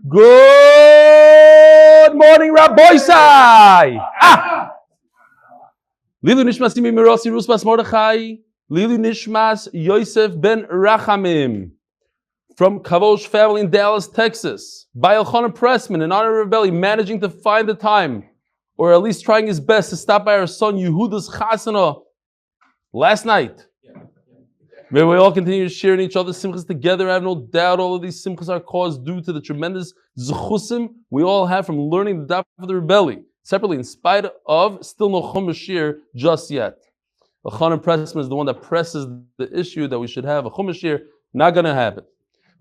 Good morning, Rabbi Sai. L'ilui nishmas Imi Mirosi Rusbas Mordechai. L'ilui nishmas Yosef ben Rachamim. From Kavosh family in Dallas, Texas. By Elchanan Pressman, in honor of Eli, managing to find the time, or at least trying his best to stop by our son Yehudas chasuna last night. May we all continue to share in each other's Simchas together. I have no doubt all of these Simchas are caused due to the tremendous zechusim we all have from learning the Daf of the Rebelli, separately in spite of still no chumash just yet. Elchanan Pressman is the one that presses the issue that we should have a chumash. Not going to happen.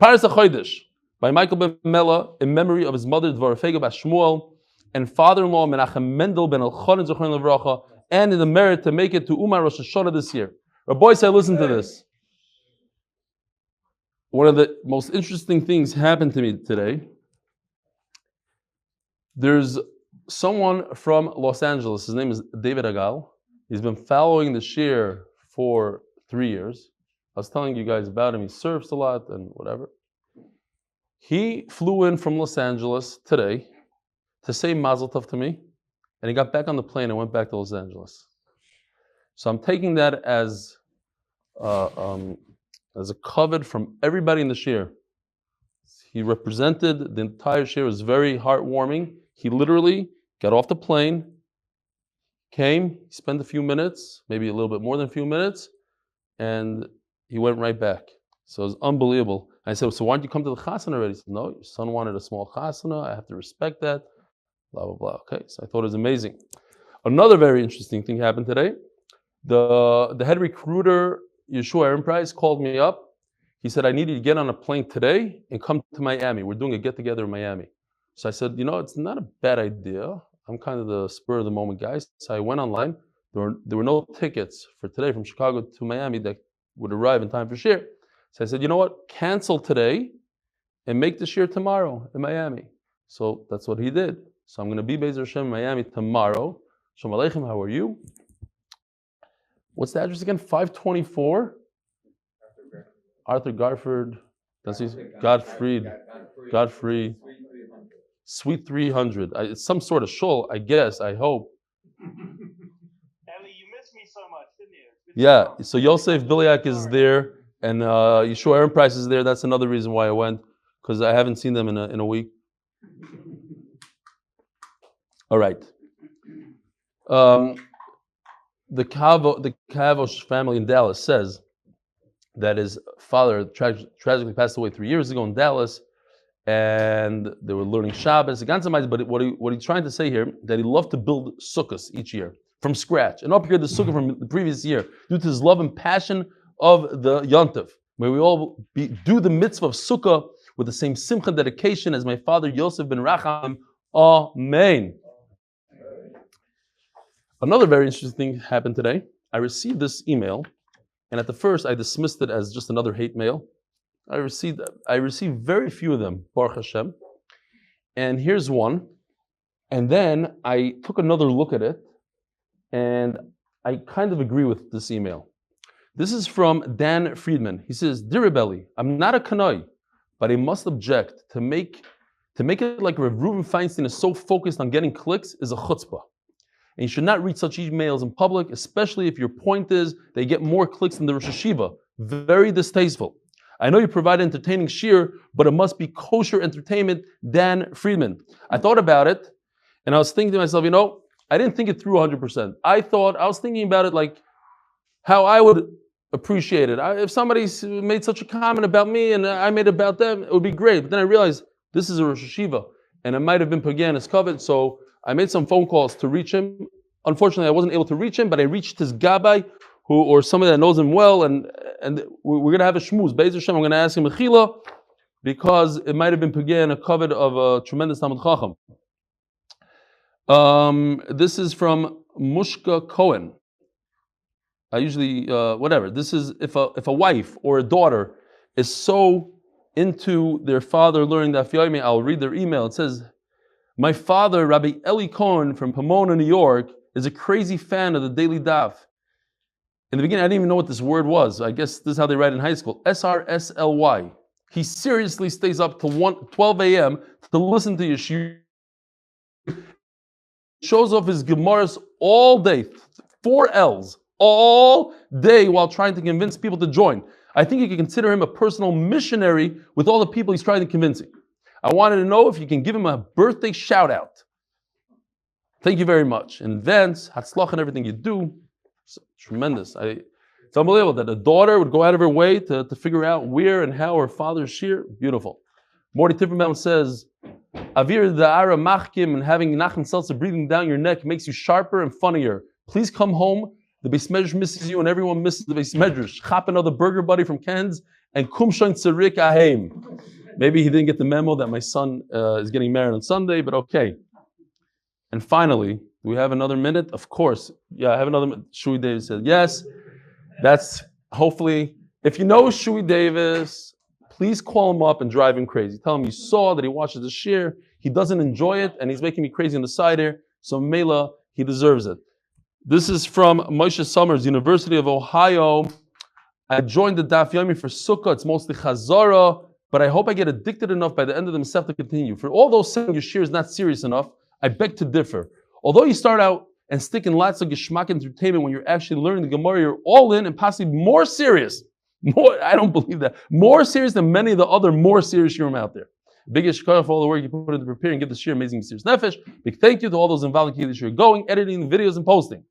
Paras HaChodesh by Michael Benmeleh in memory of his mother Devora Faige by Shmuel and father-in-law Menachem Mendel ben Elchanan Pressman, and in the merit to make it to Uman Rosh this year. Rabbi say, listen to this. One of the most interesting things happened to me today. There's someone from Los Angeles. His name is David Agal. He's been following the shiur for 3 years. I was telling you guys about him. He surfs a lot and whatever. He flew in from Los Angeles today to say Mazel Tov to me, and he got back on the plane and went back to Los Angeles. So I'm taking that as a covet from everybody in the shiur. He represented the entire shiur. It was very heartwarming. He literally got off the plane, came, spent a few minutes, maybe a little bit more than a few minutes, and he went right back. So it was unbelievable. I said, so why don't you come to the chasuna already? He said, no, your son wanted a small chasuna. I have to respect that. Blah, blah, blah. Okay, so I thought it was amazing. Another very interesting thing happened today. The head recruiter, Yeshua Price, called me up. He said, I need you to get on a plane today and come to Miami. We're doing a get-together in Miami. So I said, it's not a bad idea. I'm kind of the spur of the moment guy. So I went online. There were no tickets for today from Chicago to Miami that would arrive in time for shiur. So I said, you know what? Cancel today and make the shiur tomorrow in Miami. So that's what he did. So I'm going to be Be'ez Hashem in Miami tomorrow. Shalom Aleichem, how are you? What's the address again? 524? Arthur Garford. That's Godfried. Suite 300. It's some sort of shul, I guess, I hope. Eli, you missed me so much, didn't you? Yeah, so Yosef Biliak is there, and Yeshua Price is there. That's another reason why I went, because I haven't seen them in a week. All right. The Kavosh family in Dallas says that his father tragically passed away 3 years ago in Dallas, and they were learning Shabbos. But what he's trying to say here, that he loved to build sukkahs each year from scratch and upgrade the sukkah from the previous year due to his love and passion of the Yontif. May we all do the mitzvah of sukkah with the same simcha dedication as my father Yosef ben Rachamim. Amen. Another very interesting thing happened today. I received this email, and at the first I dismissed it as just another hate mail. I received very few of them, Baruch Hashem. And here's one. And then I took another look at it, and I kind of agree with this email. This is from Dan Friedman. He says, Dear Rebelli, I'm not a kanoi, but I must object to make it like Rav Reuven Feinstein is so focused on getting clicks is a chutzpah. And you should not read such emails in public, especially if your point is they get more clicks than the Rosh Hashiva. Very distasteful. I know you provide entertaining shiur, but it must be kosher entertainment. Dan Friedman. I thought about it, and I was thinking to myself, I didn't think it through 100%. I was thinking about it like how I would appreciate it. If somebody made such a comment about me and I made it about them, it would be great. But then I realized this is a Rosh Hashiva, and it might have been Pagan his covet, so I made some phone calls to reach him. Unfortunately, I wasn't able to reach him, but I reached his gabbai, or somebody that knows him well, and we're going to have a shmuz. Be'ez Hashem, I'm going to ask him mechila, because it might have been Pagan a covet of a tremendous Talmud Chacham. This is from Mushka Cohen. I usually, whatever. This is if a wife or a daughter is so into their father learning Daf Yomi, I'll read their email. It says, my father, Rabbi Eli Cohen from Pomona, New York, is a crazy fan of the Daily Daf. In the beginning, I didn't even know what this word was. I guess this is how they write in high school. SRSLY. He seriously stays up till 12 a.m. to listen to your shiur. Shows off his Gemaras all day, 4 L's, all day while trying to convince people to join. I think you can consider him a personal missionary with all the people he's trying to convince. I wanted to know if you can give him a birthday shout out. Thank you very much. In advance, hatzlach and everything you do. It's tremendous. It's unbelievable that a daughter would go out of her way to figure out where and how her father's shiur. Beautiful. Morty Tipperbaum says, Avir da'ara machkim, and having Menachem seltzer breathing down your neck makes you sharper and funnier. Please come home. The Beis Medrash misses you and everyone misses the Beis Medrash. Chap another burger buddy from Ken's and kum shoin tzarik aheim. Maybe he didn't get the memo that my son is getting married on Sunday, but okay. And finally, do we have another minute? Of course. Yeah, I have another minute. Shui Davis said, yes. That's hopefully, if you know Shui Davis, please call him up and drive him crazy. Tell him you saw that he watches the shiur, he doesn't enjoy it, and he's making me crazy on the side here, so Mela, he deserves it. This is from Moshe Summers, University of Ohio. I joined the Daf Yomi for Succah. It's mostly Chazara, but I hope I get addicted enough by the end of the Masech to continue. For all those saying your shiur is not serious enough, I beg to differ. Although you start out and stick in lots of geschmack entertainment when you're actually learning the Gemara, you're all in and possibly more serious. I don't believe that. More serious than many of the other more serious shiurim out there. Biggest shkoyach for all the work you put into preparing and give the shiur amazing serious nefesh. Big thank you to all those involved in the shiur going, editing the videos and posting.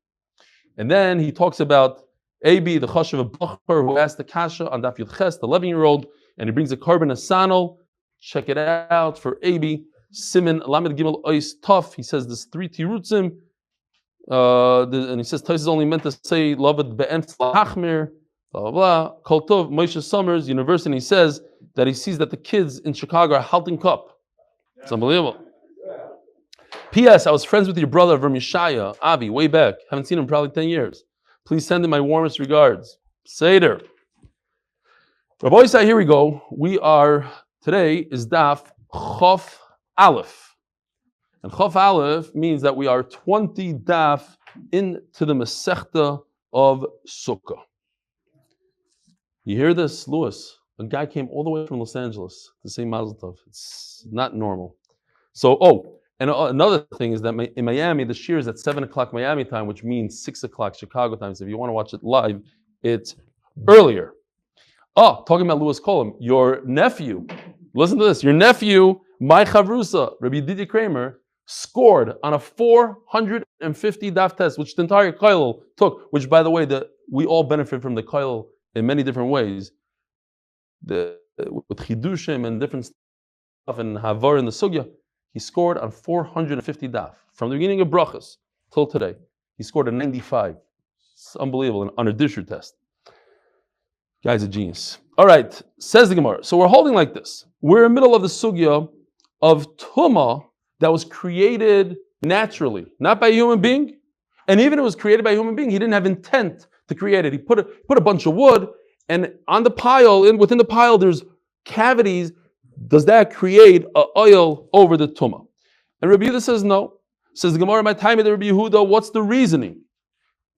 And then he talks about Abi, the chashuv of Bachar, who asked the kasha on Daf Yud Ches, the 11-year-old, and he brings a carbon asanol. Check it out for Abi. Simin Lamed Gimel Ois Tuf. He says there's 3 tirutzim. And he says Tais is only meant to say Laved Be'en Lachmir, blah blah blah. Kol Tov, Moshe Summers, University, he says that he sees that the kids in Chicago are halting cup. It's unbelievable. P.S. I was friends with your brother from Yeshaya, Avi, way back. Haven't seen him in probably 10 years. Please send him my warmest regards. Seder. Rabbi Yisai, here we go. Today is Daf Chof Aleph. And Chof Aleph means that we are 20 Daf into the Masechta of Sukkah. You hear this, Louis? A guy came all the way from Los Angeles to say Mazel Tov. It's not normal. So, and another thing is that in Miami, the shiur is at 7 o'clock Miami time, which means 6 o'clock Chicago time. So if you want to watch it live, it's earlier. Talking about Louis Kolam, your nephew, listen to this, your nephew, my chavrusa, Rabbi Didi Kramer, scored on a 450 daf test, which the entire kollel took, which by the way, we all benefit from the kollel in many different ways. With chidushim and different stuff and havar in the sugya, he scored on 450 daf. From the beginning of brachas till today, he scored a 95. It's unbelievable on a disher test. Guy's a genius. All right, says the Gemara. So we're holding like this. We're in the middle of the sugya of tumah that was created naturally, not by a human being. And even if it was created by a human being, he didn't have intent to create it. He put a bunch of wood, and on the pile, within the pile, there's cavities. Does that create an oil over the tumah? And Rabbi Yehuda says no. Says the Gemara, my time of the Rabbi Yehuda, what's the reasoning?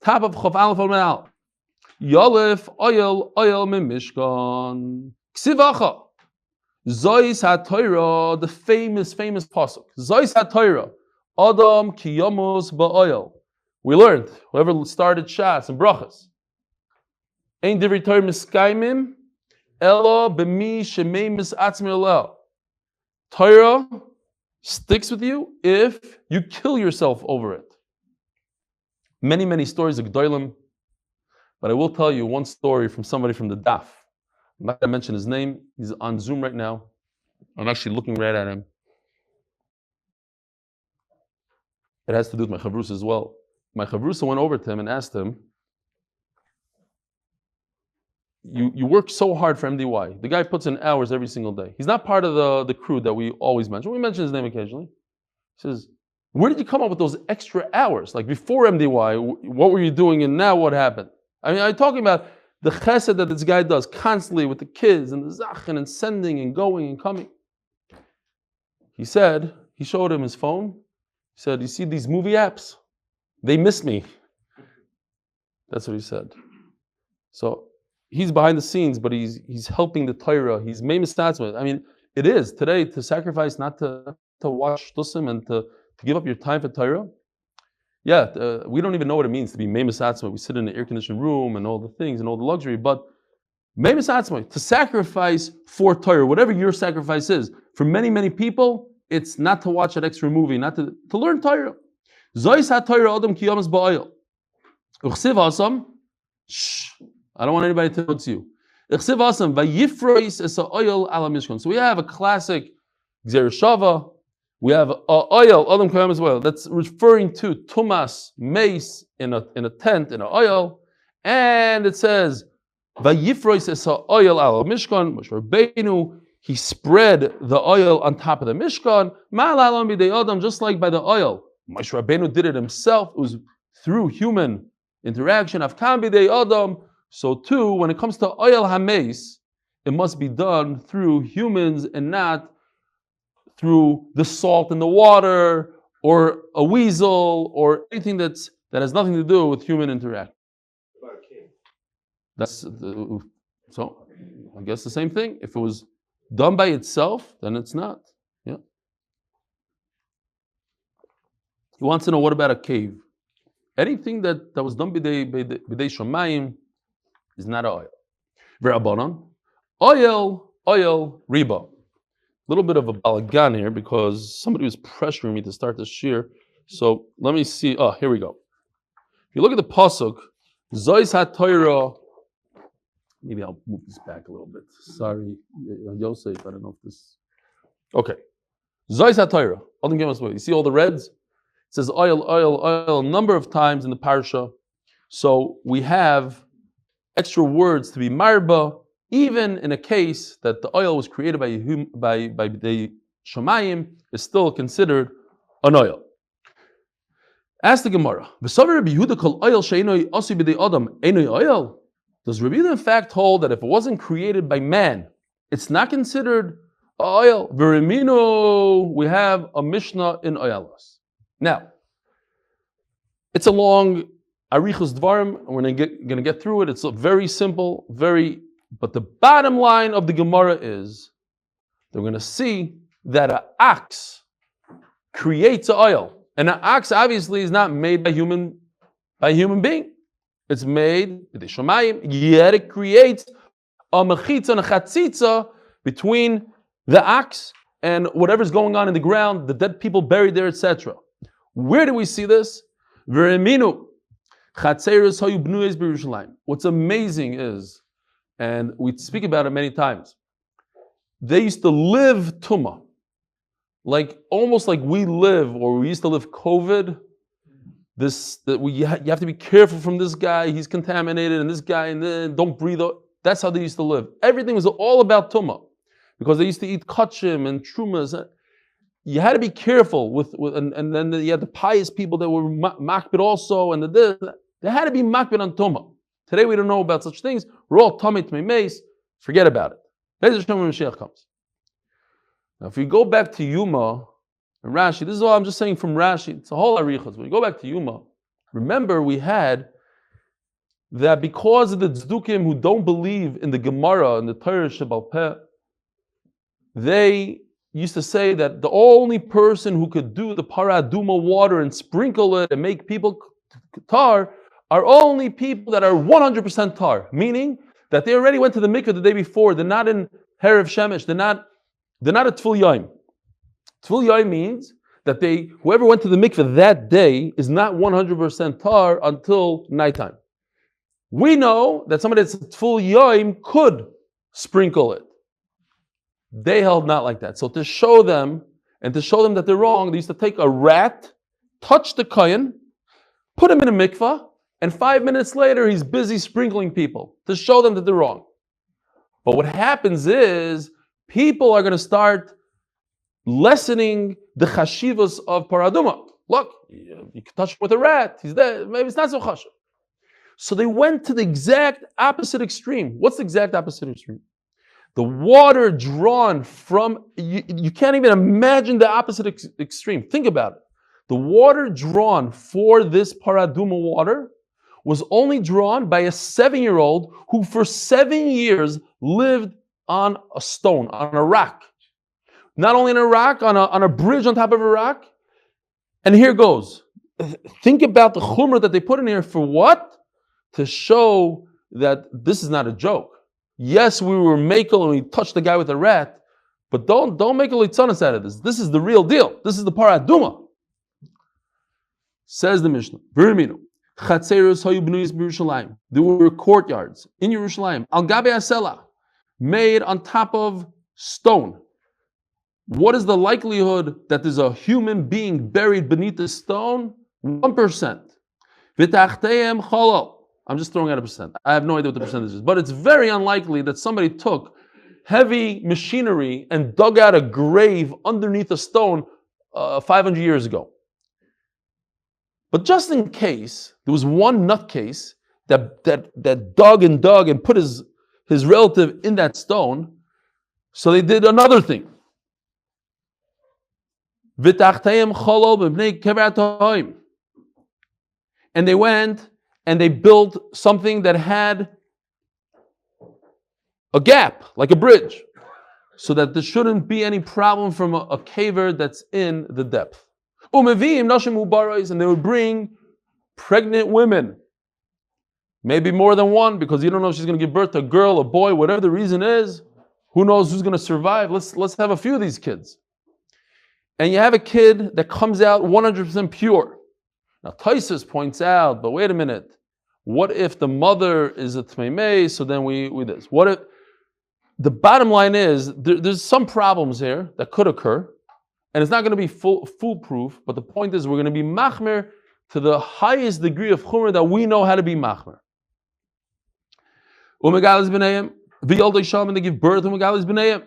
Top of Chof Aleph al Yolef oil me mishkan. Ksivacha. Zois HaTorah, the famous pasuk. Zois HaTorah. Adam kiyamos ba'oil. We learned, whoever started Shas and Brachas. Ein divri Torah miskaimim, elo b'mi shemei misatzmi olel. Torah sticks with you if you kill yourself over it. Many, many stories of Gdolim, but I will tell you one story from somebody from the Daf. I'm not going to mention his name. He's on Zoom right now. I'm actually looking right at him. It has to do with my chavrusa as well. My chavrusa went over to him and asked him, you work so hard for MDY. The guy puts in hours every single day. He's not part of the crew that we always mention. We mention his name occasionally. He says, where did you come up with those extra hours? Like before MDY, what were you doing and now what happened? I mean, I'm talking about the chesed that this guy does constantly with the kids and the zachin and sending and going and coming. He said, he showed him his phone. He said, you see these movie apps? They miss me. That's what he said. So he's behind the scenes, but he's helping the Torah. He's meimis tatzma. I mean, it is today to sacrifice, not to watch shlusim and to give up your time for Torah. Yeah, we don't even know what it means to be meimis tatzma. We sit in an air-conditioned room and all the things and all the luxury, but meimis tatzma, to sacrifice for Torah, whatever your sacrifice is. For many, many people, it's not to watch an extra movie, not to learn Torah. Zois ha-Torah adam ki yamas ba'oil. Uchsiv asam, I don't want anybody to know it's you. Uchsiv asam, vayifrois es ha'oil ala mishkan. So we have a classic Gzer Shava. We have oil, adam ki yamas ba'oil. That's referring to tumas, mace, in a tent, in an oil. And it says, vayifrois es ha'oil ala mishkan, Moshe Rabbeinu, he spread the oil on top of the Mishkan, just like by the oil. Moshe Rabbeinu did it himself. It was through human interaction. So too, when it comes to oil hameis, it must be done through humans and not through the salt in the water or a weasel or anything that has nothing to do with human interaction. So I guess the same thing. If it was done by itself, then it's not. Yeah. He wants to know, what about a cave? Anything that was done b'dei shamayim is not oil. V'rabanan, oil, riba. A little bit of a balagan here because somebody was pressuring me to start this shiur. So let me see. Oh, here we go. If you look at the pasuk, Zois ha-Torah. Maybe I'll move this back a little bit. Sorry, Yosef, I don't know if this... Okay. Zois ha-Torah. You see all the reds? It says oil a number of times in the parsha. So we have extra words to be marba, even in a case that the oil was created by the shamayim, is still considered an oil. Ask the Gemara. Does Rabbi Yehuda in fact hold that if it wasn't created by man, it's not considered oil? Verimino, we have a Mishnah in oilos. Now, it's a long arichos dvarim, and we're going to get through it. It's very simple, but the bottom line of the Gemara is they're going to see that an ox creates oil, and an ox obviously is not made by human being. It's made with the shamayim, yet it creates a mechitza and a chatzitza between the ox and whatever's going on in the ground, the dead people buried there, etc. Where do we see this? What's amazing is, and we speak about it many times, they used to live tumah, almost like we live, or we used to live COVID. You have to be careful from this guy, he's contaminated, and this guy, and then don't breathe. That's how they used to live. Everything was all about tumah, because they used to eat kachim and trumas. You had to be careful and then you had the pious people that were makbid also, and they had to be makbid on tumah. Today we don't know about such things. We're all tummy mace. Forget about it. When Mashiach comes. Now, if you go back to Yuma and Rashi, this is all I'm just saying from Rashi. It's a whole arichos. When you go back to Yuma, remember we had that because of the tzdukim who don't believe in the Gemara and the Torah Shebal Peh, they used to say that the only person who could do the paraduma water and sprinkle it and make people tar are only people that are 100% tar, meaning that they already went to the mikveh the day before. They're not in Herav Shemesh. They're not a Tful Yom. Tful Yom means that whoever went to the mikveh that day is not 100% tar until nighttime. We know that somebody that's Tful Yom could sprinkle it. They held not like that. So to show them that they're wrong, they used to take a rat, touch the kohen, put him in a mikveh, and 5 minutes later he's busy sprinkling people to show them that they're wrong. But what happens is people are going to start lessening the chashivas of paraduma. Look, you can touch him with a rat, he's there, maybe it's not so chashiv. So they went to the exact opposite extreme. What's the exact opposite extreme? The water drawn from, you can't even imagine the opposite extreme. Think about it. The water drawn for this paraduma water was only drawn by a 7-year-old who for 7 years lived on a stone, on a rock. Not only in a rock, on a bridge on top of a rock. And here goes. Think about the chumrah that they put in here for what? To show that this is not a joke. Yes, we were makel and we touched the guy with a rat, but don't make a litzanas out of this. This is the real deal. This is the para aduma. Says the Mishnah. There were courtyards in Yerushalayim, al gabe asela, made on top of stone. What is the likelihood that there's a human being buried beneath the stone? 1%. V'tachteihem cholol. I'm just throwing out a percent. I have no idea what the percentage is, but it's very unlikely that somebody took heavy machinery and dug out a grave underneath a stone 500 years ago. But just in case, there was one nutcase that dug and put his relative in that stone, so they did another thing. And they went and they built something that had a gap, like a bridge, so that there shouldn't be any problem from a caver that's in the depth. And they would bring pregnant women, maybe more than one, because you don't know if she's going to give birth to a girl, a boy, whatever the reason is. Who knows who's going to survive? Let's have a few of these kids. And you have a kid that comes out 100% pure. Now Taisus points out, but wait a minute. What if the mother is a tmeimei? So then we this. What if the bottom line is there's some problems here that could occur, and it's not going to be foolproof. But the point is we're going to be machmer to the highest degree of chumrah that we know how to be machmer. Umegalis b'neiim v'yoldei shalom, and they give birth to umegalis b'neiim.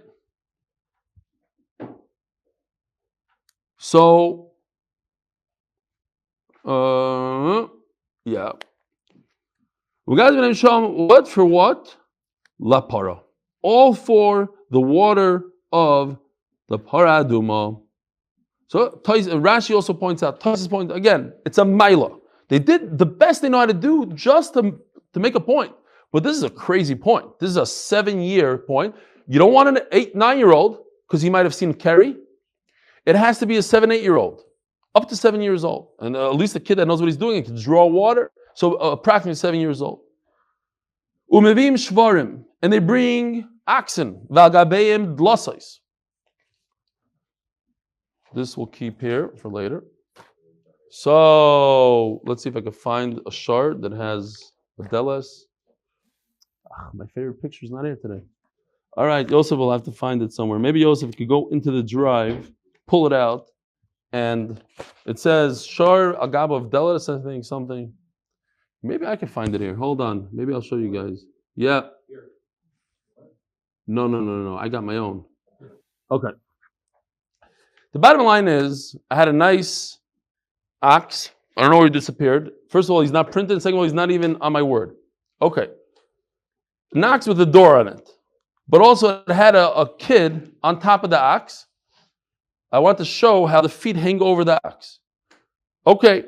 So, yeah. What for what? La para. All for the water of the para aduma. So Rashi also points out, Taisus points again, it's a maila. They did the best they know how to do just to make a point. But this is a crazy point. This is a 7-year point. You don't want an 8-9-year-old, because he might have seen Kerry. It has to be a 7-8-year-old, up to 7 years old. And at least a kid that knows what he's doing, he can draw water. So approximately 7 years old. Umevim shvarim, and they bring oxen, v'agabeim dlasais. This we'll keep here for later. So let's see if I can find a shard that has a deles. My favorite picture is not here today. All right, Yosef will have to find it somewhere. Maybe Yosef could go into the drive, pull it out, and it says shar agab of deles, I think something. Maybe I can find it here. Hold on. Maybe I'll show you guys. Yeah. No. I got my own. Okay. The bottom line is, I had a nice ox. I don't know where he disappeared. First of all, he's not printed. Second of all, he's not even on my word. Okay. An ox with a door on it. But also, it had a kid on top of the ox. I want to show how the feet hang over the ox. Okay.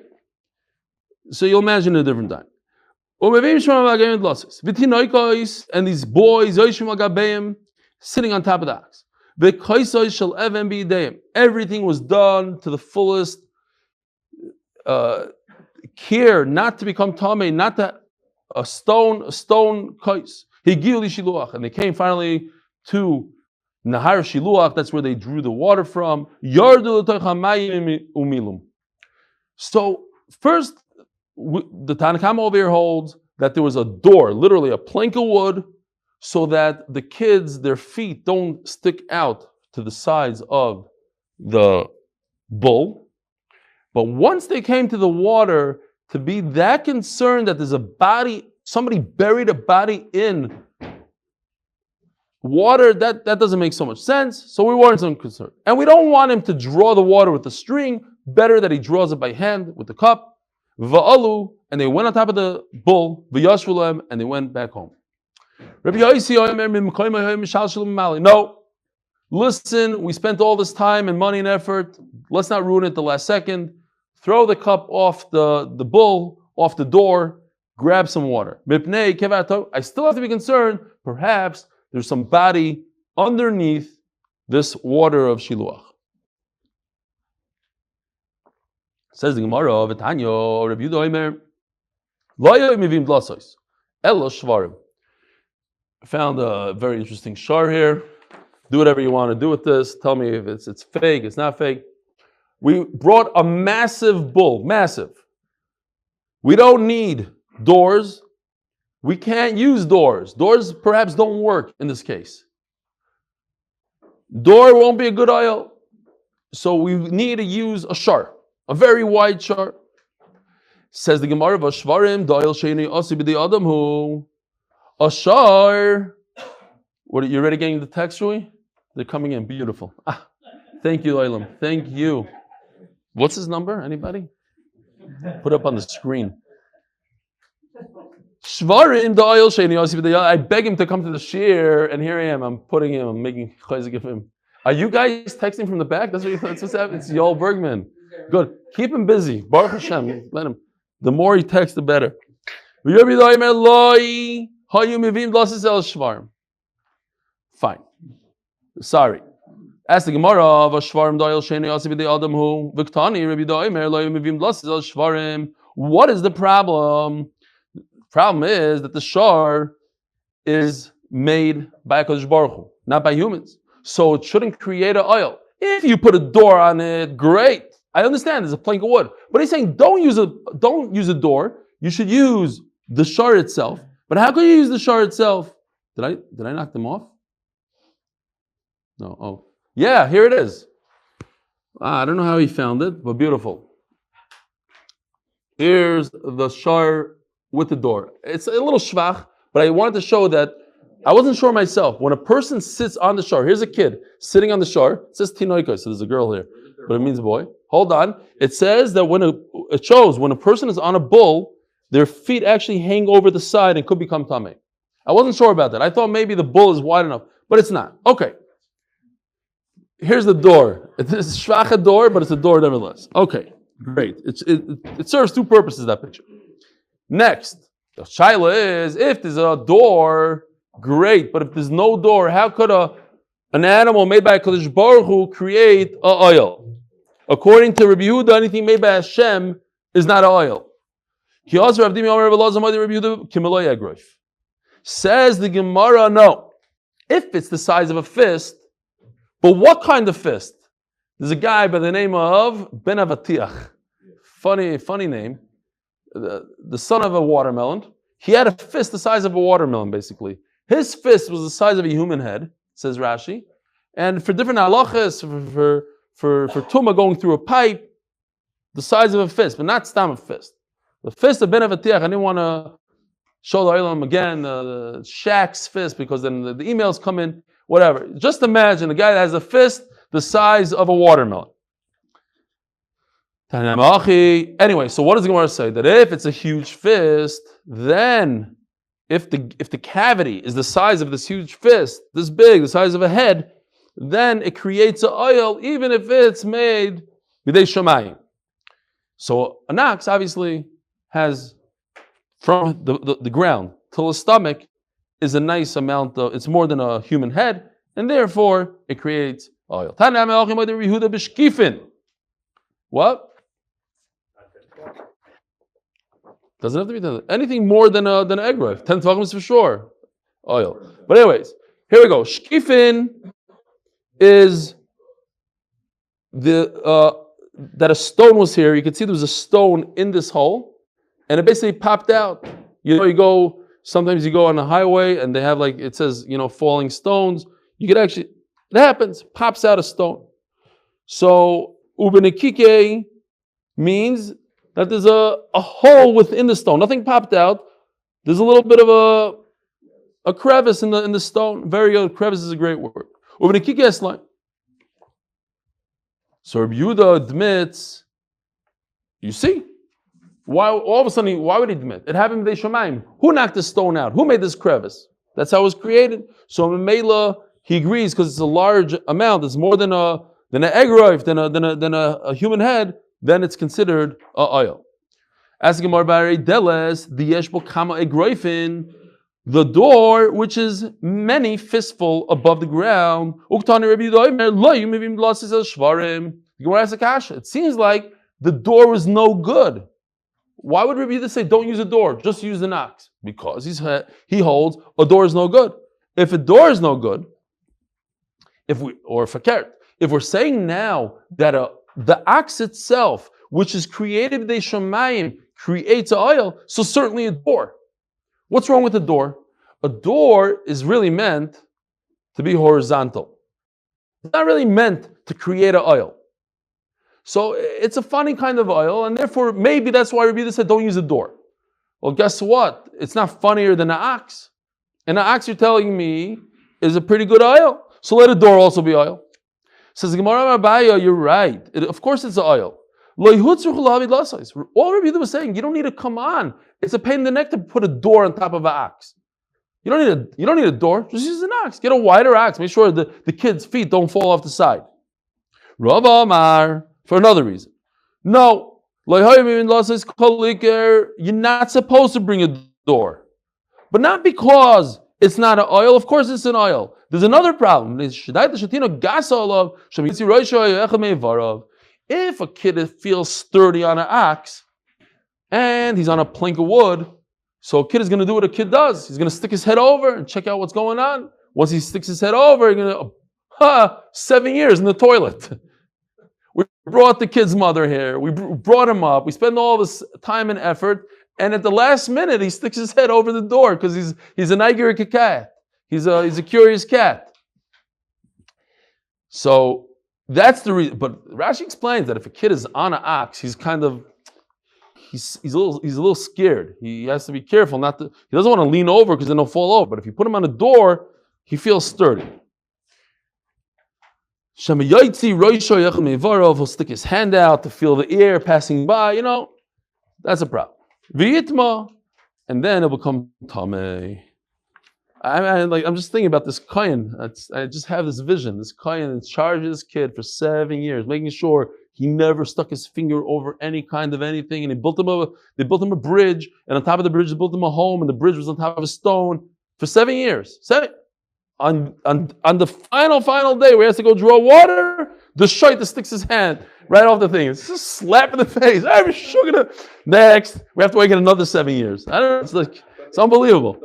So you'll imagine a different time. And these boys sitting on top of the ox. Everything was done to the fullest care not to become tamei, not to a stone kais. And they came finally to Nahar Shiluach, that's where they drew the water from. So first, the Tanakh over here holds that there was a door, literally a plank of wood, so that the kids, their feet don't stick out to the sides of the bull. But once they came to the water, to be that concerned that there's a body, somebody buried a body in water, that doesn't make so much sense. So we weren't so concerned. And we don't want him to draw the water with the string. Better that he draws it by hand with the cup. Va'alu, and they went on top of the bull, v'yashvulem, and they went back home. No, listen, we spent all this time and money and effort. Let's not ruin it the last second. Throw the cup off the bull, off the door, grab some water. I still have to be concerned, perhaps there's some body underneath this water of shiluach. Says the Gemara, V'tanyo, Rabbi Yehuda Omer, Lo mivim blasos, elo shvarim. Found a very interesting shar here. Do whatever you want to do with this. Tell me if it's fake, it's not fake. We brought a massive bull, massive. We don't need doors. We can't use doors. Doors perhaps don't work in this case. Door won't be a good oil. So we need to use a shar, a very wide shar. Says the Gemara, Vashvarim, Doyle Sheni Osibidi Adamhu. A shar. What, you ready getting the text, Rui? They're coming in. Beautiful. Thank you, Oilam. Thank you. What's his number? Anybody? Put up on the screen. Shvarim Doyle Sheni Osibidi. I beg him to come to the shiur, and here I am. I'm making chayzik of him. Are you guys texting from the back? That's what's happening. It's Yoel Bergman. Good. Keep him busy. Baruch Hashem. Let him. The more he texts, the better. Fine. Sorry. Ask the Gemara of Ashvarim Doyle Sheni Asibidi Adamhu Viktani Rabbi Doimer Lo Mivim Blasis Al Shvarim. What is the problem? Problem is that the shar is made by a Kadosh Baruch Hu, not by humans. So it shouldn't create an oil. If you put a door on it, great. I understand there's a plank of wood, but he's saying don't use a door. You should use the shar itself. But how can you use the shar itself? Did I knock them off? No. Oh, yeah. Here it is. I don't know how he found it, but beautiful. Here's the shar with the door. It's a little shvach, but I wanted to show that I wasn't sure myself. When a person sits on the shar, here's a kid sitting on the shar. It says tinoika, so there's a girl here, but it means boy. Hold on. It says that when a person is on a bull, their feet actually hang over the side and could become tamei. I wasn't sure about that. I thought maybe the bull is wide enough, but it's not. Okay. Here's the door. It's a shvacha door, but it's a door nevertheless. Okay, great. It serves two purposes, that picture. Next, the shaila is, if there's a door, great. But if there's no door, how could an animal made by Kadosh Baruch Hu create a oil? According to Rabbi Yehuda, anything made by Hashem is not oil. Says the Gemara, no. If it's the size of a fist, but what kind of fist? There's a guy by the name of Ben Avatiach. Funny name. The son of a watermelon. He had a fist the size of a watermelon, basically. His fist was the size of a human head, says Rashi. And for different halachas, for tumah going through a pipe, the size of a fist, but not stam a fist. The fist of Ben Avatiach, I didn't want to show the Olam again, the Shaq's fist, because then the emails come in, whatever. Just imagine a guy that has a fist the size of a watermelon. Anyway, so what does the Gemara say? That if it's a huge fist, then if the cavity is the size of this huge fist, this big, the size of a head, then it creates an oil, even if it's made b'dei shamayim. So an ox obviously has, from the ground till the stomach, is a nice amount of, it's more than a human head, and therefore it creates oil. What? Doesn't have to be anything more than an egg roif. 10 tvachim is for sure oil. But anyways, here we go. Shkifin is that a stone was here. You can see there was a stone in this hole, and it basically popped out. Sometimes you go on a highway and they have, like, it says, falling stones. You could actually, it happens, pops out a stone. So ubenekike means that there's a hole within the stone. Nothing popped out. There's a little bit of a crevice in the stone. Very good. Crevice is a great word. Ubenekike eslan. So Rabbi Yehuda admits, you see, why all of a sudden, why would he admit? It happened b'dei shamayim. Who knocked the stone out? Who made this crevice? That's how it was created. So Menachem, he agrees, because it's a large amount. It's more than an egg roif, than a human head. Then it's considered oil. Asking more about Deles, the Yeshbo Kama Egroifin, the door which is many fistful above the ground. It seems like the door was no good. Why would Rabbi Yehuda say don't use a door, just use an ox? Because he holds a door is no good. If a door is no good, if we're saying now that the ox itself, which is created by Shamayim, creates an oil, so certainly a door. What's wrong with a door? A door is really meant to be horizontal. It's not really meant to create an oil. So it's a funny kind of oil, and therefore maybe that's why Rabbi Yehuda said don't use a door. Well, guess what? It's not funnier than an ox. And an ox, you're telling me, is a pretty good oil. So let a door also be oil. Says Gemara Abaya, you're right. Of course it's an oil. All Rabbi Yehuda was saying, you don't need to come on. It's a pain in the neck to put a door on top of an ox. You don't need a door. Just use an ox. Get a wider ox. Make sure the kids' feet don't fall off the side. Rav Amar, for another reason. No. You're not supposed to bring a door. But not because it's not an oil. Of course it's an oil. There's another problem. If a kid feels sturdy on an ox and he's on a plank of wood, so a kid is going to do what a kid does. He's going to stick his head over and check out what's going on. Once he sticks his head over, he's going to, 7 years in the toilet. We brought the kid's mother here. We brought him up. We spent all this time and effort. And at the last minute, he sticks his head over the door because he's an ignorant cat. He's a curious cat. So that's the reason. But Rashi explains that if a kid is on an ox, he's a little scared. He has to be careful he doesn't want to lean over because then he'll fall over. But if you put him on a door, he feels sturdy. He'll stick his hand out to feel the air passing by. That's a problem. V'yitma, and then it will become tamei. I'm just thinking about this kohen. I just have this vision. This kohen in charge of this kid for 7 years, making sure he never stuck his finger over any kind of anything. And they built him a bridge, and on top of the bridge they built him a home, and the bridge was on top of a stone for 7 years. On the final day where he has to go draw water, the shaita sticks his hand right off the thing. It's just a slap in the face. Next, we have to wait another 7 years. I don't know. It's unbelievable.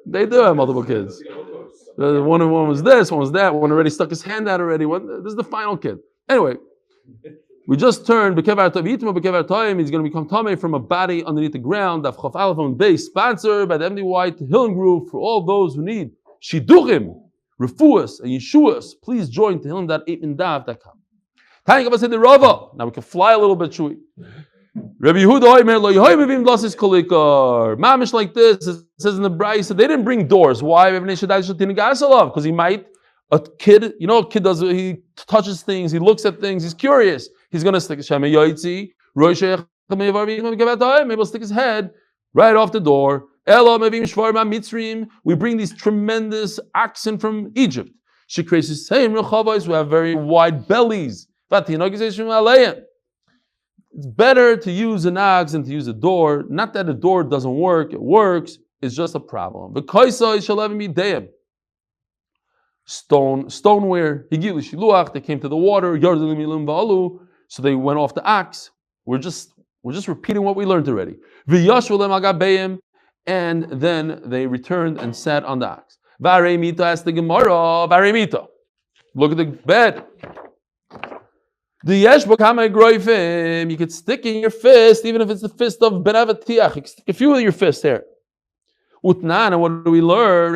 They do have multiple kids. One was this, one was that. One already stuck his hand out already. This is the final kid. Anyway, we just turned. He's going to become tamei from a body underneath the ground. Daf Amud Beis, sponsored by the MD White Hillen Group for all those who need shiduchim, refuas, and yeshuas. Please join tehillim.8mindav.com. Now we can fly a little bit, Shui. Rabbi Yehuda Mamish like this, it says in the Brayso, they didn't bring doors. Why? Because a kid does, he touches things, he looks at things, he's curious. He's going to stick maybe he'll stick his head right off the door. We bring these tremendous oxen from Egypt. She creates the same Rachamim who have very wide bellies. It's better to use an ox than to use a door. Not that a door doesn't work, it works, it's just a problem. Stoneware, they came to the water, so they went off the ox. We're just repeating what we learned already. And then they returned and sat on the ox. Varemita asked the Gemara, Varemita. Look at the bed. The yeshbo kama groifim, you could stick in your fist, even if it's the fist of ben avatiach. You can stick a few of your fists here. Utnan, and what do we learn?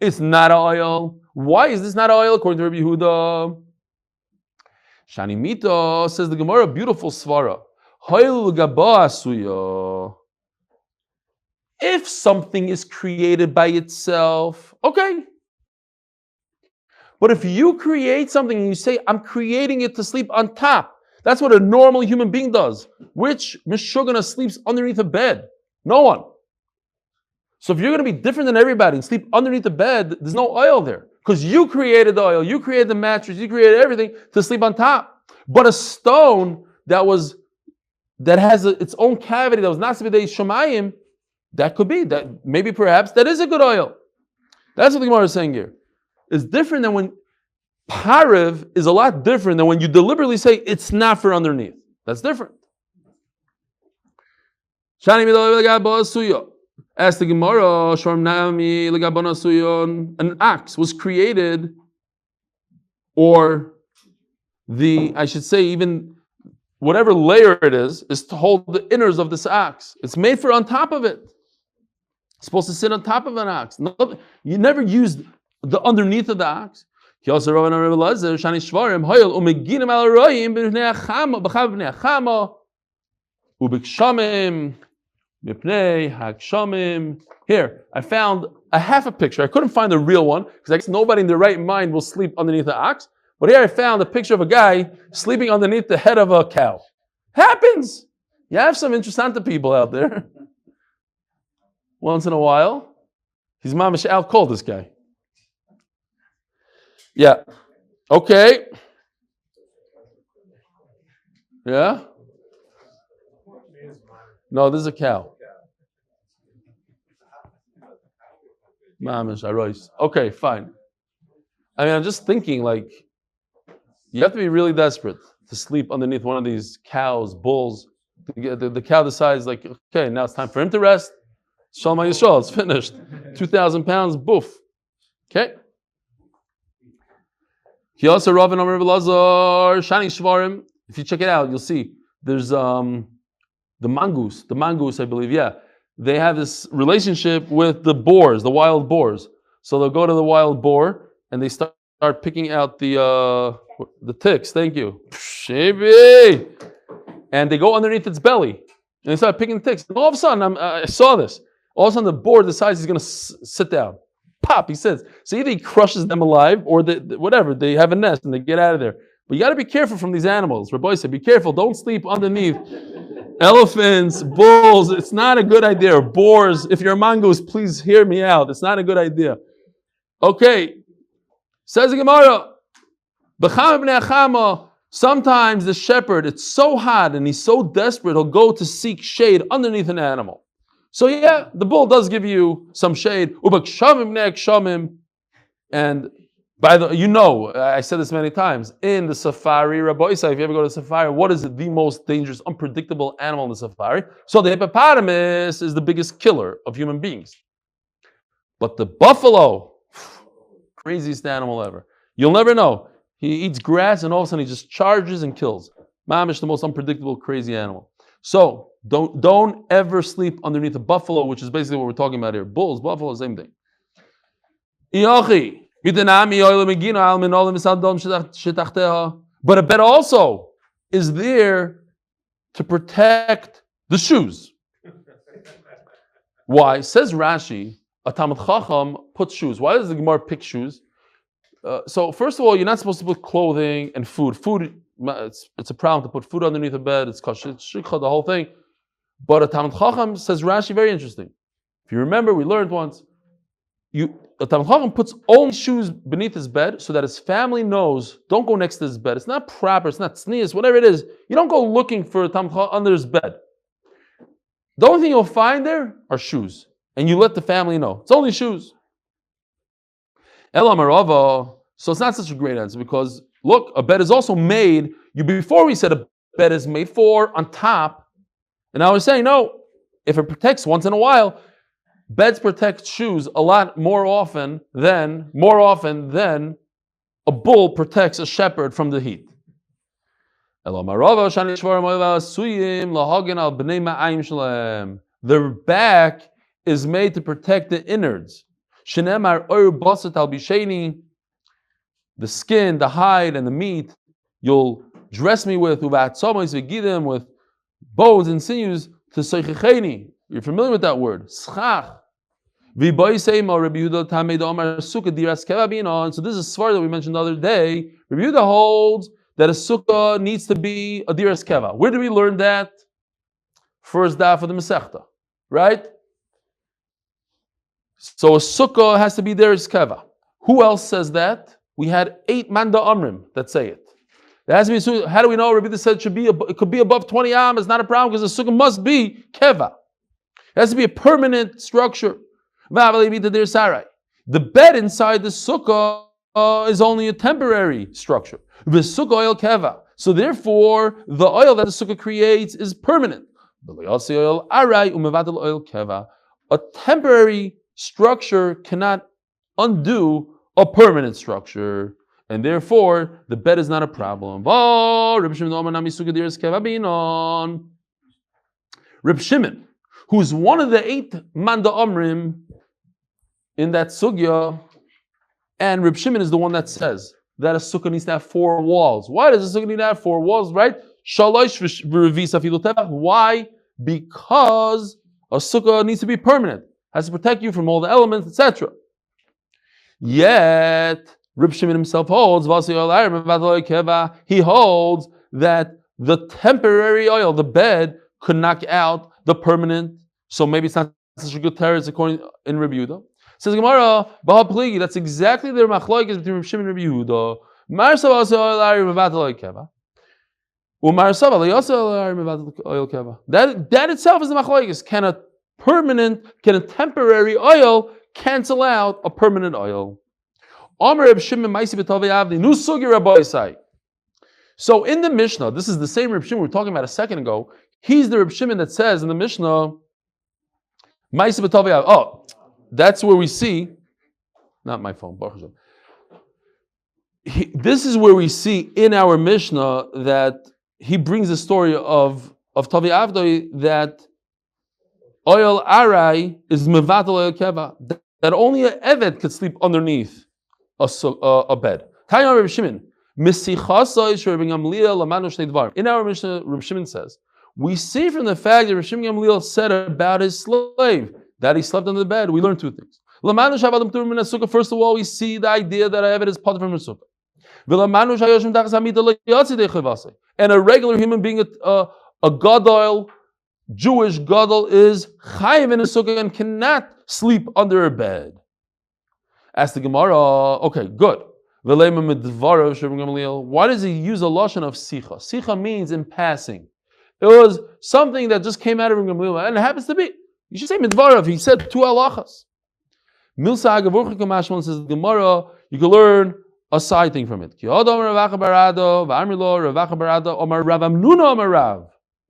It's not oil. Why is this not oil? According to Rabbi Yehuda. Shani Mito says the Gemara, beautiful svara. If something is created by itself, okay. But if you create something and you say, I'm creating it to sleep on top, that's what a normal human being does. Which Meshugana sleeps underneath a bed? No one. So if you're going to be different than everybody and sleep underneath the bed, there's no oil there. Because you created the oil, you created the mattress, you created everything to sleep on top. But a stone that has its own cavity that was not to be shamayim, that could be that. Maybe perhaps that is a good oil. That's what the Gemara is saying here. It's different than when Pariv is a lot different than when you deliberately say it's not for underneath. That's different. Ask the Gemara, an ox was created, or I should say, even whatever layer it is to hold the innards of this ox. It's made for on top of it. It's supposed to sit on top of an ox. You never used the underneath of the ox. Here, I found a half a picture. I couldn't find the real one because I guess nobody in their right mind will sleep underneath the ox. But here I found a picture of a guy sleeping underneath the head of a cow. Happens. You have some interesting people out there. Once in a while. He's mamish out cold, this guy. Yeah. Okay. Yeah? No, this is a cow. Mamish, Arois. Okay, fine. I mean, I'm just thinking, like, you have to be really desperate to sleep underneath one of these cows, bulls. The cow decides, like, okay, now it's time for him to rest. Shalom Yisrael, it's finished. 2,000 pounds, boof. Okay? He also Rav and Amr Belazar, Shani Shvarim. If you check it out, you'll see there's the mongoose, I believe, yeah. They have this relationship with the boars, the wild boars. So they'll go to the wild boar and they start picking out the ticks. Thank you. And they go underneath its belly and they start picking ticks. And all of a sudden, I saw this. All of a sudden, the boar decides he's going to sit down. Pop, he says. So either he crushes them alive or whatever. They have a nest and they get out of there. But you got to be careful from these animals. Rabbi said, be careful. Don't sleep underneath elephants, bulls. It's not a good idea. Or boars. If you're a mongoose, please hear me out. It's not a good idea. Okay. Says the Gemara, sometimes the shepherd, it's so hot and he's so desperate, he'll go to seek shade underneath an animal. So yeah, the bull does give you some shade. And by the, I said this many times, in the safari, Rabbi Yosef, if you ever go to the safari, what is the most dangerous, unpredictable animal in the safari? So the hippopotamus is the biggest killer of human beings. But the buffalo, craziest animal ever. You'll never know. He eats grass and all of a sudden he just charges and kills. Mamish, the most unpredictable, crazy animal. So don't ever sleep underneath a buffalo, which is basically what we're talking about here. Bulls, buffalo, same thing. But a bed also is there to protect the shoes. Why? Says Rashi, a Talmid Chacham puts shoes. Why does the Gemara pick shoes? So first of all, you're not supposed to put clothing and food. Food, it's a problem to put food underneath a bed. It's kosher, it's shikha, the whole thing. But a Talmid Chacham, says Rashi, very interesting. If you remember, we learned once, a Talmid Chacham puts only shoes beneath his bed so that his family knows, don't go next to his bed. It's not proper, it's not tznius, whatever it is. You don't go looking for a Talmid Chacham under his bed. The only thing you'll find there are shoes. And you let the family know. It's only shoes. Elamarava. So it's not such a great answer because, look, a bed is also made, before we said a bed is made for on top, and I was saying, no, if it protects once in a while, beds protect shoes a lot more often than a bull protects a shepherd from the heat. Their back is made to protect the innards. The skin, the hide, and the meat, you'll dress me with bones and sinews to seichecheni. You're familiar with that word. Schach. And so this is a svar that we mentioned the other day. Rabbi Yehuda holds that a sukkah needs to be a diras keva. Where did we learn that? First daf of the Masechta, right? So a sukkah has to be diras keva. Who else says that? We had 8 manda amrim that say it. There has to be a sukkah. How do we know? Rabbi said it could be above 20 am. It's not a problem because the sukkah must be keva. It has to be a permanent structure. The bed inside the sukkah is only a temporary structure. The sukkah oil keva. So therefore, the oil that the sukkah creates is permanent. A temporary structure cannot undo a permanent structure, and therefore the bed is not a problem. Reb Shimon, who's one of the 8 Manda Omrim in that sugya, and Reb Shimon is the one that says that a sukkah needs to have 4 walls. Why does a sukkah need to have 4 walls, right? Why? Because a sukkah needs to be permanent, has to protect you from all the elements, etc. Yet, Reb Shimon himself holds, he holds that the temporary oil, the bed, could knock out the permanent. So maybe it's not such a good terrace according in Reb Yehuda. Says Gemara, that's exactly the machlokes between Reb Shimon and Reb Yehuda. That itself is the machlokes. Can a temporary oil cancel out a permanent oil? So in the Mishnah, this is the same Reb Shimon we were talking about a second ago. He's the Reb Shimon that says in the Mishnah, oh, that's where we see, not my phone, this is where we see in our Mishnah that he brings the story of Tavi Avdoi that oil arai is mevatel oil keva, that only an eved could sleep underneath a bed. In our Mishnah, Reb Shimon says, we see from the fact that Reb Shimon Gamliel said about his slave that he slept under the bed, we learn 2 things. First of all, we see the idea that an eved is part from a sukkah. And a regular human being, a gadol, Jewish gadol, is chayiv in a sukkah and cannot sleep under a bed. Ask the Gemara, okay, good. Why does he use a lashon of sicha? Sicha means in passing. It was something that just came out of Gamliel, and it happens to be. You should say midvarav. He said 2 halachas. Milsa Agavurcha Kamashman says the Gemara, you can learn a side thing from it. In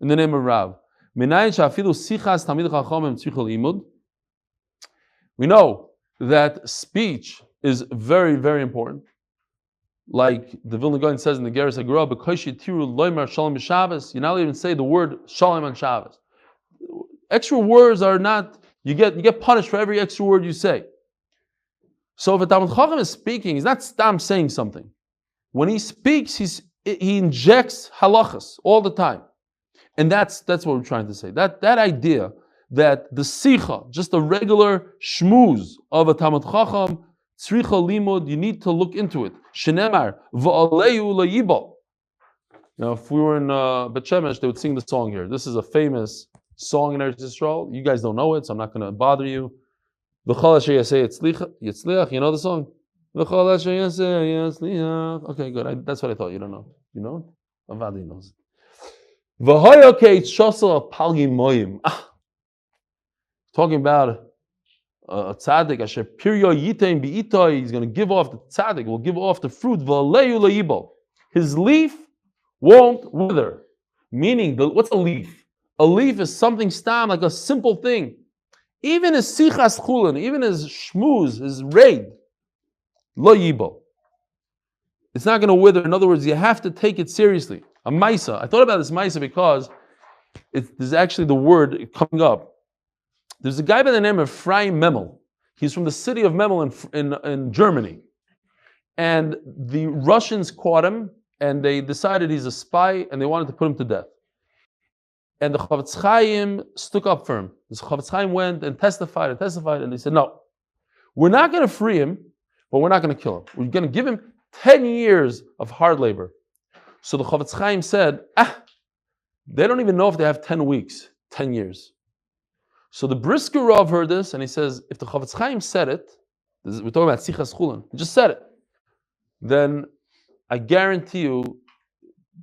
the name of Rav. We know that speech is very, very important. Like the Vilna Gaon says in the Geras Hagura, you're not even say the word shalom on Shabbos. Extra words are not, you get punished for every extra word you say. So if a Talmud Chacham is speaking, he's not stam saying something. When he speaks, he injects halachas all the time. And that's what we're trying to say. That idea that the sicha, just a regular shmuz of a Talmud Chacham, tzricha limud, you need to look into it. Shenemar, va'aleyu la'yibal. Now, if we were in Bet Shemesh, they would sing the song here. This is a famous song in Eretz Yisrael. You guys don't know it, so I'm not going to bother you. V'chol asher yaseh yitzliach. You know the song? V'chol asher yaseh yitzliach. Okay, good. That's what I thought. You don't know. You know it? Avadi knows it. V'hoyo keit shosel palgi moyim. Talking about a tzaddik, asher piryo yitein bi'itoi, he's going to give off, the tzaddik will give off the fruit, v'aleyu le'ibol. His leaf won't wither. Meaning, what's a leaf? A leaf is something stam, like a simple thing. Even his sichas chulin, even his shmuz, his raid, lo yibol. It's not going to wither. In other words, you have to take it seriously. A maisa. I thought about this maisa because there's actually the word coming up. There's a guy by the name of Ephraim Memel. He's from the city of Memel in Germany. And the Russians caught him, and they decided he's a spy, and they wanted to put him to death. And the Chavetz Chaim stuck up for him. The Chavetz Chaim went and testified, and they said, no, we're not going to free him, but we're not going to kill him. We're going to give him 10 years of hard labor. So the Chavetz Chaim said, they don't even know if they have 10 weeks, 10 years. So the Brisker Rav heard this, and he says, if the Chavetz Chaim said it, we're talking about Sichas Chulin, he just said it, then I guarantee you,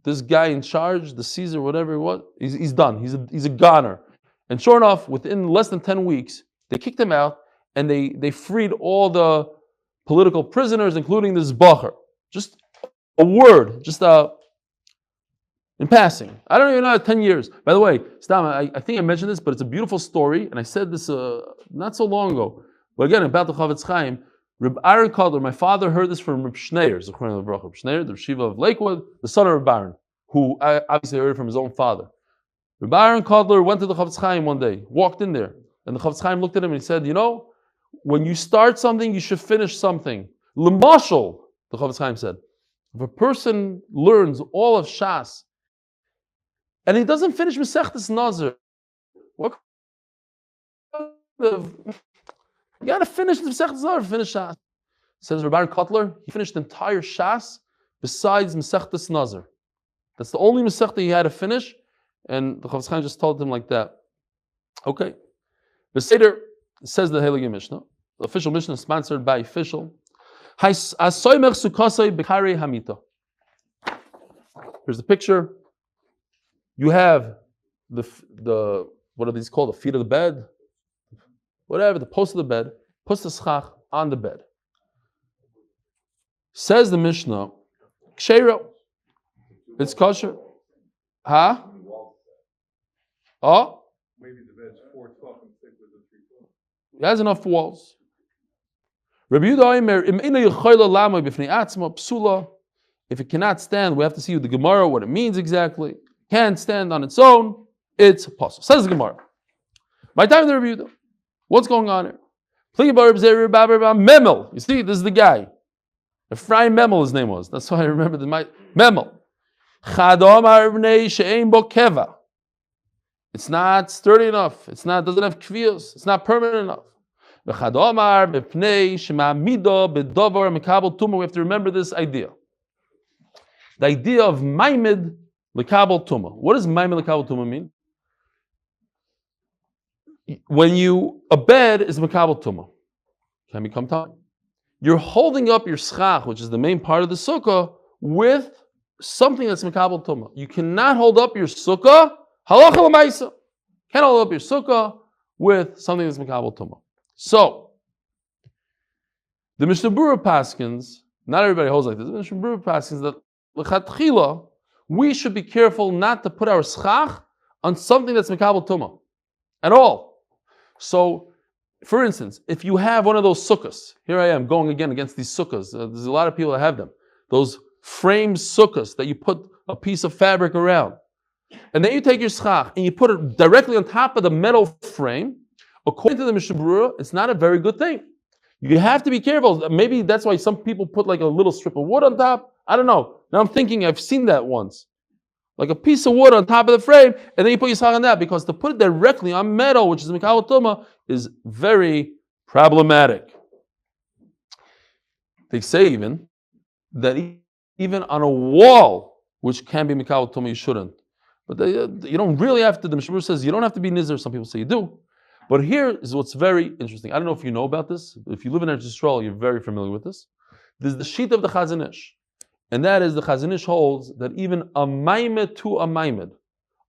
this guy in charge, the Caesar, whatever it was, he's done. He's a goner. And sure enough, within less than 10 weeks, they kicked him out and they freed all the political prisoners, including this Bacher. Just a word, in passing. I don't even know, 10 years. By the way, Stam, I think I mentioned this, but it's a beautiful story, and I said this not so long ago. But again, about the Chofetz Chaim, Reb Aaron Kotler, my father heard this from Reb Schneier, Reb Schneier, the Yeshiva of Lakewood, the son of Reb Aaron, who I obviously heard it from his own father. Reb Aaron Kotler went to the Chofetz Chaim one day, walked in there, and the Chofetz Chaim looked at him and he said, when you start something, you should finish something. L'mashal, the Chofetz Chaim said, if a person learns all of Shas, and he doesn't finish Masechtas Nazir, what you got to finish the Masechtas Nazir, finish Shas. Says Reb Aaron Kotler, he finished the entire Shas besides Masechtas Nazir. That's the only Masechta he had to finish, and the Chofetz Chaim just told him like that. Okay. The Seder says the Heilige Mishnah. The official Mishnah is sponsored by official. Here's the picture. You have the what are these called? The feet of the bed, whatever, the post of the bed. Puts the schach on the bed. Says the Mishnah, Kshero, it's kosher. Huh? Oh? Maybe the bed's 4 12 and 6 with the 3 12. It has enough walls. Rabbi Yehuda Omer, im ina yichayla lama b'fnei atzma psula. If it cannot stand, we have to see with the Gemara what it means exactly. Can't stand on its own, it's a puzzle. Says the Gemara. My time to review them. What's going on here? Memel. You see, this is the guy. Ephraim Memel, his name was. That's why I remember Memel. It's not sturdy enough. Doesn't have kviyos. It's not permanent enough. We have to remember this idea. The idea of maimed lekabel tuma. What does maimed lekabel tuma mean? When a bed is mekabel tuma, can become time. You're holding up your schach, which is the main part of the sukkah, with something that's mekabel tuma. You cannot hold up your sukkah, halacha l'maisa. Can't hold up your sukkah with something that's mekabel tuma. So, the Mishnah Berurah paskins, not everybody holds like this, the Mishnah Berurah paskins that l'chatchila, we should be careful not to put our schach on something that's mekabel tuma at all. So, for instance, if you have one of those sukkahs, here I am going again against these sukkahs. There's a lot of people that have them. Those framed sukkahs that you put a piece of fabric around. And then you take your schach and you put it directly on top of the metal frame. According to the Mishnah Berurah, it's not a very good thing. You have to be careful. Maybe that's why some people put like a little strip of wood on top. I don't know. Now I'm thinking I've seen that once. Like a piece of wood on top of the frame, and then you put your schach on that, because to put it directly on metal, which is mekabel tuma, is very problematic. They say even that even on a wall, which can be mekabel tuma, you shouldn't. But you don't really have to. The Mishnah Berurah says you don't have to be nizar. Some people say you do. But here is what's very interesting. I don't know if you know about this. If you live in Eretz Yisrael, you're very familiar with this. This is the sheet of the Chazon Ish. And that is, the Chazon Ish holds that even a maimed to a maimed,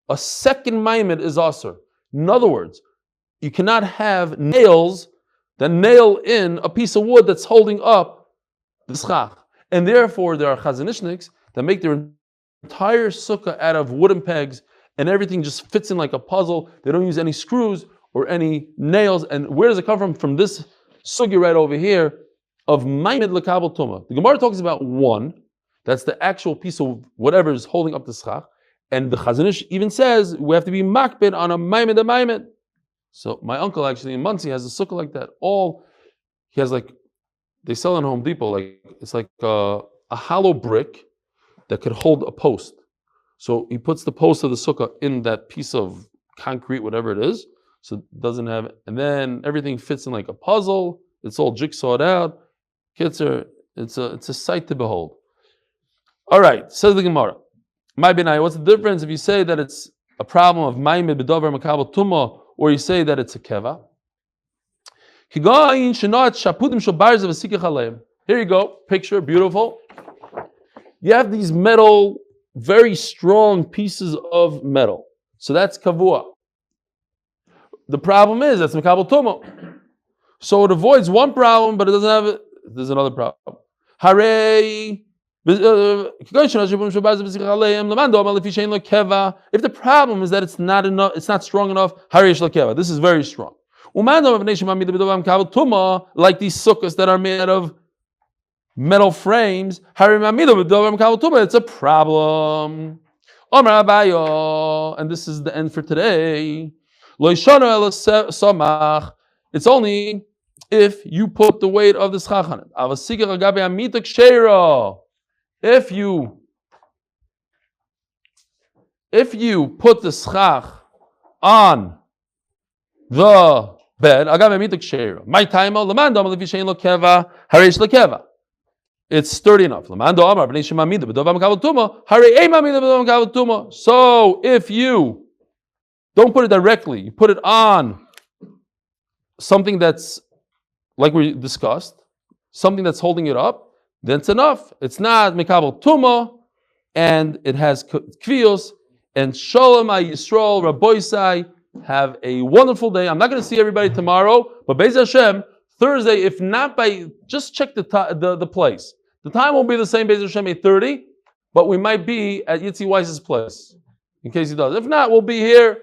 a second maimed is asur. In other words, you cannot have nails that nail in a piece of wood that's holding up the schach. And therefore, there are Chazon Ishniks that make their entire sukkah out of wooden pegs, and everything just fits in like a puzzle. They don't use any screws or any nails. And where does it come from? From this sugya right over here of maimed lekabel tuma. The Gemara talks about one. That's the actual piece of whatever is holding up the schach. And the Chazon Ish even says we have to be makbid on a maimed. So my uncle actually in Muncie has a sukkah like that. He has like, they sell in Home Depot, like it's like a hollow brick that could hold a post. So he puts the post of the sukkah in that piece of concrete, whatever it is. So it doesn't have, and then everything fits in like a puzzle. It's all jigsawed out. Kitzer, it's a sight to behold. All right, says the Gemara. My benai, what's the difference if you say that it's a problem of maimed b'dover mekabel tuma, or you say that it's a keva? Here you go, picture, beautiful. You have these metal very strong pieces of metal. So that's kavua. The problem is that's mekabel tumo. So it avoids one problem, but it doesn't have it. There's another problem. Hooray! If the problem is that it's not enough, it's not strong enough, this is very strong. Like these sukkahs that are made of metal frames, it's a problem. And this is the end for today. It's only if you put the weight of the schach on it. If you put the schach on the bed, it's sturdy enough. So if you don't put it directly, you put it on something that's, like we discussed, something that's holding it up, then it's enough. It's not mekabel tuma, and it has kvios. And shalom Yisrael, Rabboisai, have a wonderful day. I'm not going to see everybody tomorrow, but Be'ez Hashem, Thursday, if not by, just check the place. The time won't be the same, Be'ez Hashem, 8:30, but we might be at Yitzi Weiss's place, in case he does. If not, we'll be here.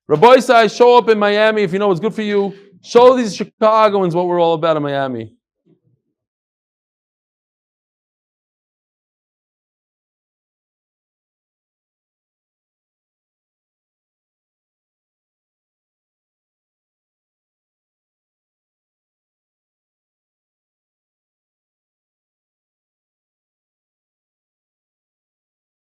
Rabboisai, show up in Miami if you know what's good for you. Show these Chicagoans what we're all about in Miami.